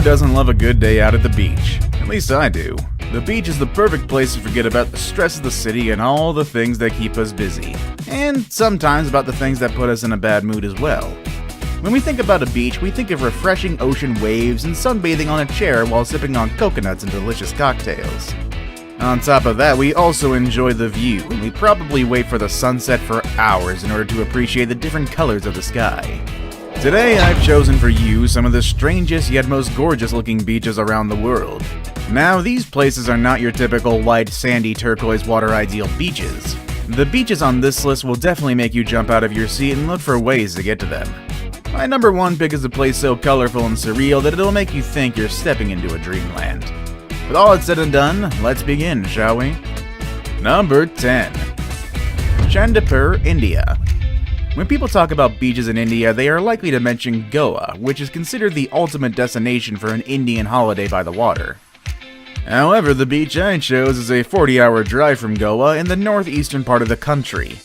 doesn't love a good day out at the beach? At least I do. The beach is the perfect place to forget about the stress of the city and all the things that keep us busy. And sometimes about the things that put us in a bad mood as well. When we think about a beach, we think of refreshing ocean waves and sunbathing on a chair while sipping on coconuts and delicious cocktails. On top of that, we also enjoy the view, and we probably wait for the sunset for hours in order to appreciate the different colors of the sky. Today, I've chosen for you some of the strangest yet most gorgeous looking beaches around the world. Now, these places are not your typical white, sandy, turquoise water ideal beaches. The beaches on this list will definitely make you jump out of your seat and look for ways to get to them. My number one pick is a place so colorful and surreal that it'll make you think you're stepping into a dreamland. With all it's said and done, let's begin, shall we? Number 10. Chandipur, India. When people talk about beaches in India, they are likely to mention Goa, which is considered the ultimate destination for an Indian holiday by the water. However, the beach I chose is a 40-hour drive from Goa in the northeastern part of the country.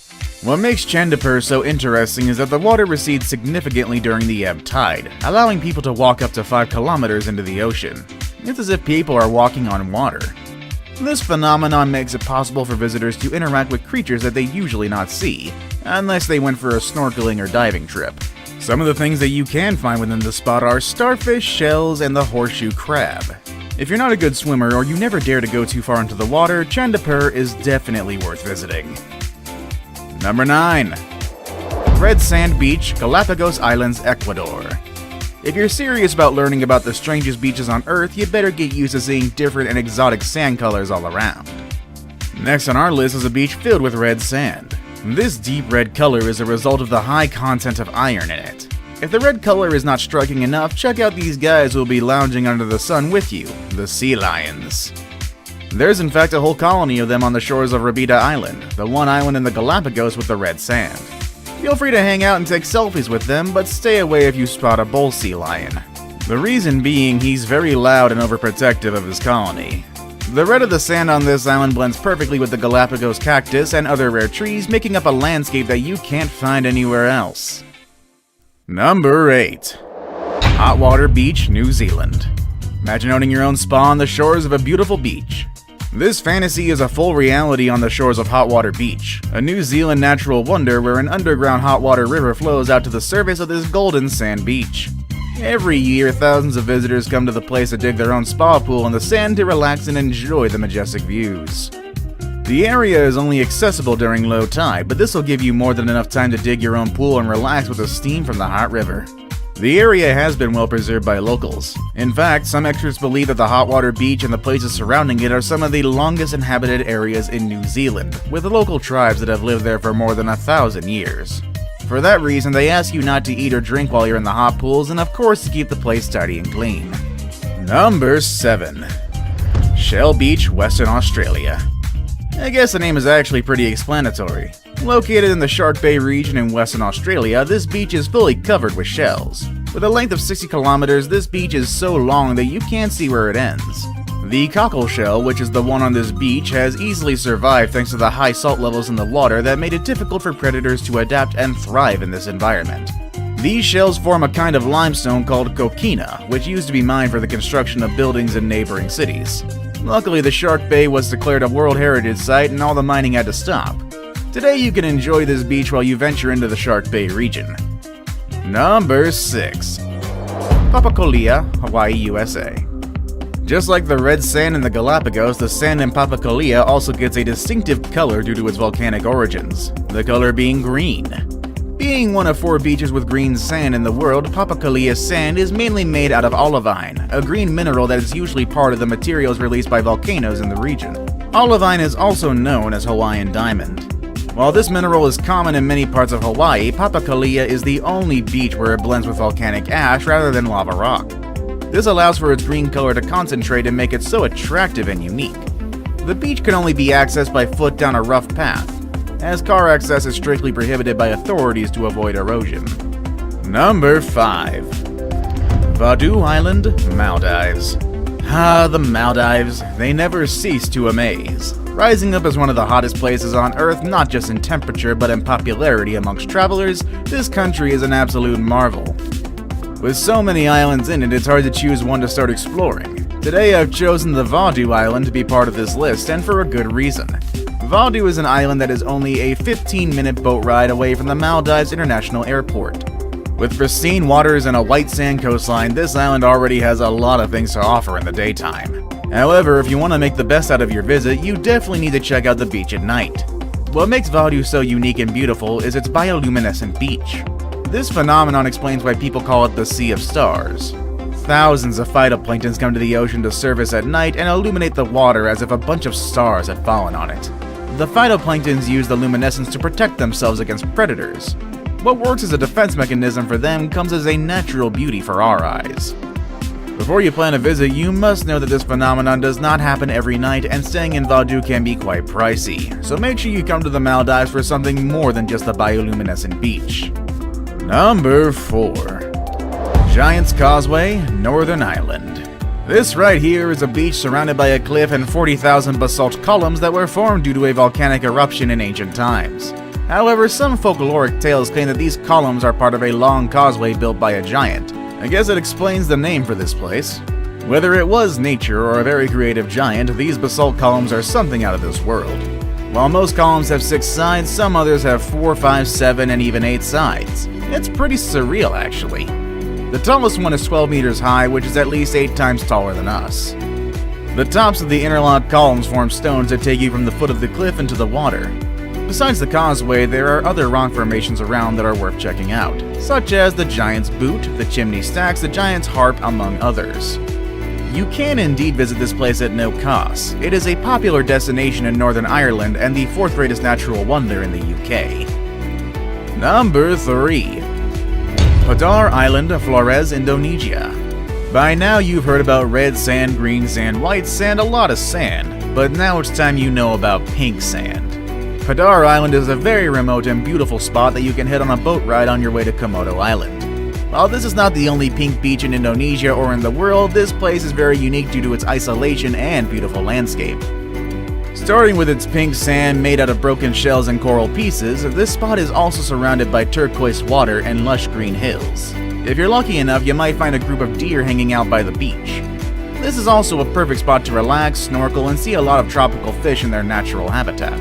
What makes Chandipur so interesting is that the water recedes significantly during the ebb tide, allowing people to walk up to 5 kilometers into the ocean. It's as if people are walking on water. This phenomenon makes it possible for visitors to interact with creatures that they usually not see, unless they went for a snorkeling or diving trip. Some of the things that you can find within the spot are starfish, shells, and the horseshoe crab. If you're not a good swimmer or you never dare to go too far into the water, Chandipur is definitely worth visiting. Number 9. Red Sand Beach, Galapagos Islands, Ecuador. If you're serious about learning about the strangest beaches on Earth, you better get used to seeing different and exotic sand colors all around. Next on our list is a beach filled with red sand. This deep red color is a result of the high content of iron in it. If the red color is not striking enough, check out these guys who will be lounging under the sun with you, the sea lions. There's in fact a whole colony of them on the shores of Rabida Island, the one island in the Galapagos with the red sand. Feel free to hang out and take selfies with them, but stay away if you spot a bull sea lion. The reason being he's very loud and overprotective of his colony. The red of the sand on this island blends perfectly with the Galapagos cactus and other rare trees, making up a landscape that you can't find anywhere else. Number 8. Hot Water Beach, New Zealand. Imagine owning your own spa on the shores of a beautiful beach. This fantasy is a full reality on the shores of Hot Water Beach, a New Zealand natural wonder where an underground hot water river flows out to the surface of this golden sand beach. Every year, thousands of visitors come to the place to dig their own spa pool in the sand to relax and enjoy the majestic views. The area is only accessible during low tide, but this will give you more than enough time to dig your own pool and relax with the steam from the hot river. The area has been well preserved by locals. In fact, some experts believe that the hot water beach and the places surrounding it are some of the longest inhabited areas in New Zealand, with local tribes that have lived there for more than 1,000 years. For that reason, they ask you not to eat or drink while you're in the hot pools, and of course to keep the place tidy and clean. Number 7. Shell Beach, Western Australia. I guess the name is actually pretty explanatory. Located in the Shark Bay region in Western Australia, this beach is fully covered with shells. With a length of 60 kilometers, this beach is so long that you can't see where it ends. The cockle shell, which is the one on this beach, has easily survived thanks to the high salt levels in the water that made it difficult for predators to adapt and thrive in this environment. These shells form a kind of limestone called coquina, which used to be mined for the construction of buildings in neighboring cities. Luckily, the Shark Bay was declared a World Heritage Site and all the mining had to stop. Today you can enjoy this beach while you venture into the Shark Bay region. Number 6. Papacolia, Hawaii, USA. Just like the red sand in the Galapagos, the sand in Papacolia also gets a distinctive color due to its volcanic origins, the color being green. Being one of 4 beaches with green sand in the world, Papacolia sand is mainly made out of olivine, a green mineral that is usually part of the materials released by volcanoes in the region. Olivine is also known as Hawaiian diamond. While this mineral is common in many parts of Hawaii, Papacolia is the only beach where it blends with volcanic ash rather than lava rock. This allows for its green color to concentrate and make it so attractive and unique. The beach can only be accessed by foot down a rough path, as car access is strictly prohibited by authorities to avoid erosion. Number 5. Vadu Island, Maldives. The Maldives, they never cease to amaze. Rising up as one of the hottest places on Earth, not just in temperature but in popularity amongst travelers, this country is an absolute marvel. With so many islands in it, it's hard to choose one to start exploring. Today I've chosen the Vadu Island to be part of this list, and for a good reason. Vadu is an island that is only a 15-minute boat ride away from the Maldives International Airport. With pristine waters and a white sand coastline, this island already has a lot of things to offer in the daytime. However, if you want to make the best out of your visit, you definitely need to check out the beach at night. What makes Vadu so unique and beautiful is its bioluminescent beach. This phenomenon explains why people call it the Sea of Stars. Thousands of phytoplanktons come to the ocean to surface at night and illuminate the water as if a bunch of stars had fallen on it. The phytoplanktons use the luminescence to protect themselves against predators. What works as a defense mechanism for them comes as a natural beauty for our eyes. Before you plan a visit, you must know that this phenomenon does not happen every night, and staying in Vadu can be quite pricey, so make sure you come to the Maldives for something more than just a bioluminescent beach. Number 4. Giant's Causeway, Northern Ireland. This right here is a beach surrounded by a cliff and 40,000 basalt columns that were formed due to a volcanic eruption in ancient times. However, some folkloric tales claim that these columns are part of a long causeway built by a giant. I guess it explains the name for this place. Whether it was nature or a very creative giant, these basalt columns are something out of this world. While most columns have 6 sides, some others have 4, 5, 7, and even 8 sides. It's pretty surreal, actually. The tallest one is 12 meters high, which is at least 8 times taller than us. The tops of the interlocked columns form stones that take you from the foot of the cliff into the water. Besides the causeway, there are other rock formations around that are worth checking out, such as the Giant's Boot, the Chimney Stacks, the Giant's Harp, among others. You can indeed visit this place at no cost. It is a popular destination in Northern Ireland and the 4th greatest natural wonder in the UK. Number 3. Padar Island, Flores, Indonesia. By now you've heard about red sand, green sand, white sand, a lot of sand, but now it's time you know about pink sand. Padar Island is a very remote and beautiful spot that you can hit on a boat ride on your way to Komodo Island. While this is not the only pink beach in Indonesia or in the world, this place is very unique due to its isolation and beautiful landscape. Starting with its pink sand made out of broken shells and coral pieces, this spot is also surrounded by turquoise water and lush green hills. If you're lucky enough, you might find a group of deer hanging out by the beach. This is also a perfect spot to relax, snorkel, and see a lot of tropical fish in their natural habitat.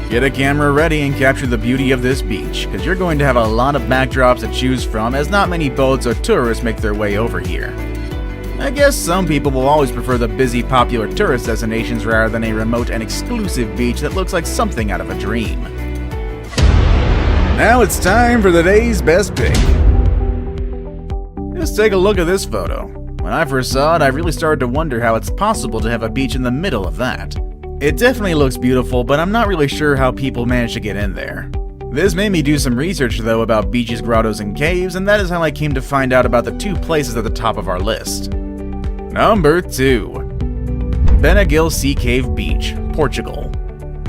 Get a camera ready and capture the beauty of this beach, because you're going to have a lot of backdrops to choose from, as not many boats or tourists make their way over here. I guess some people will always prefer the busy, popular tourist destinations rather than a remote and exclusive beach that looks like something out of a dream. Now it's time for the day's best pick. Just take a look at this photo. When I first saw it, I really started to wonder how it's possible to have a beach in the middle of that. It definitely looks beautiful, but I'm not really sure how people managed to get in there. This made me do some research though about beaches, grottos, and caves, and that is how I came to find out about the 2 places at the top of our list. Number 2. Benagil Sea Cave Beach, Portugal.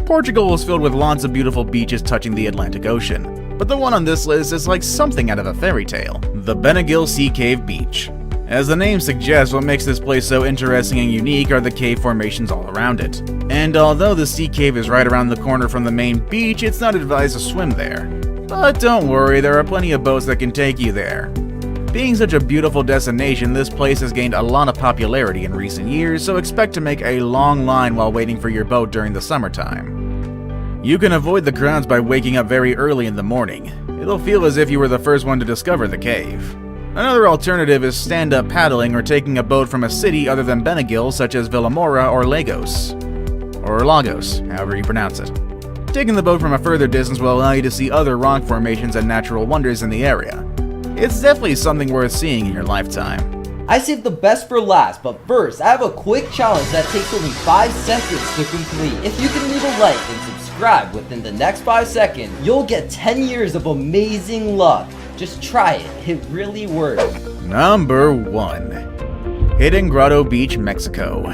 Portugal is filled with lots of beautiful beaches touching the Atlantic Ocean, but the one on this list is like something out of a fairy tale, the Benagil Sea Cave Beach. As the name suggests, what makes this place so interesting and unique are the cave formations all around it. And although the sea cave is right around the corner from the main beach, it's not advised to swim there. But don't worry, there are plenty of boats that can take you there. Being such a beautiful destination, this place has gained a lot of popularity in recent years, so expect to make a long line while waiting for your boat during the summertime. You can avoid the crowds by waking up very early in the morning. It'll feel as if you were the first one to discover the cave. Another alternative is stand-up paddling or taking a boat from a city other than Benagil, such as Vilamora or Lagos. Or Lagos, however you pronounce it. Taking the boat from a further distance will allow you to see other rock formations and natural wonders in the area. It's definitely something worth seeing in your lifetime. I saved the best for last, but first, I have a quick challenge that takes only 5 seconds to complete. If you can leave a like and subscribe within the next 5 seconds, you'll get 10 years of amazing luck. Just try it, it really works. Number 1. Hidden Grotto Beach, Mexico.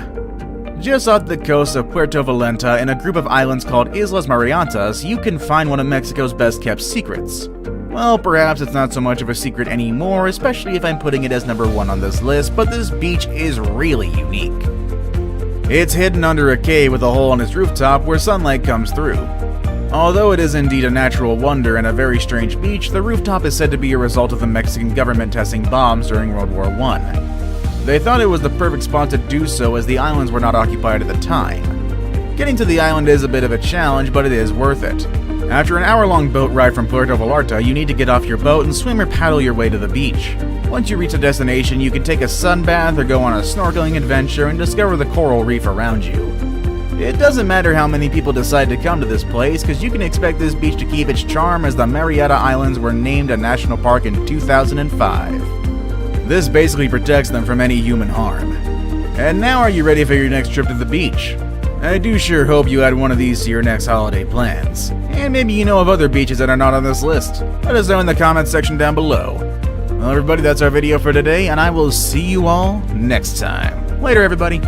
Just off the coast of Puerto Vallarta in a group of islands called Islas Mariantas, you can find one of Mexico's best kept secrets. Well, perhaps it's not so much of a secret anymore, especially if I'm putting it as number 1 on this list, but this beach is really unique. It's hidden under a cave with a hole on its rooftop where sunlight comes through. Although it is indeed a natural wonder and a very strange beach, the rooftop is said to be a result of the Mexican government testing bombs during World War I. They thought it was the perfect spot to do so as the islands were not occupied at the time. Getting to the island is a bit of a challenge, but it is worth it. After an hour-long boat ride from Puerto Vallarta, you need to get off your boat and swim or paddle your way to the beach. Once you reach the destination, you can take a sunbath or go on a snorkeling adventure and discover the coral reef around you. It doesn't matter how many people decide to come to this place, because you can expect this beach to keep its charm as the Marietta Islands were named a national park in 2005. This basically protects them from any human harm. And now, are you ready for your next trip to the beach? I do sure hope you add one of these to your next holiday plans. And maybe you know of other beaches that are not on this list. Let us know in the comments section down below. Well, everybody, that's our video for today, and I will see you all next time. Later, everybody.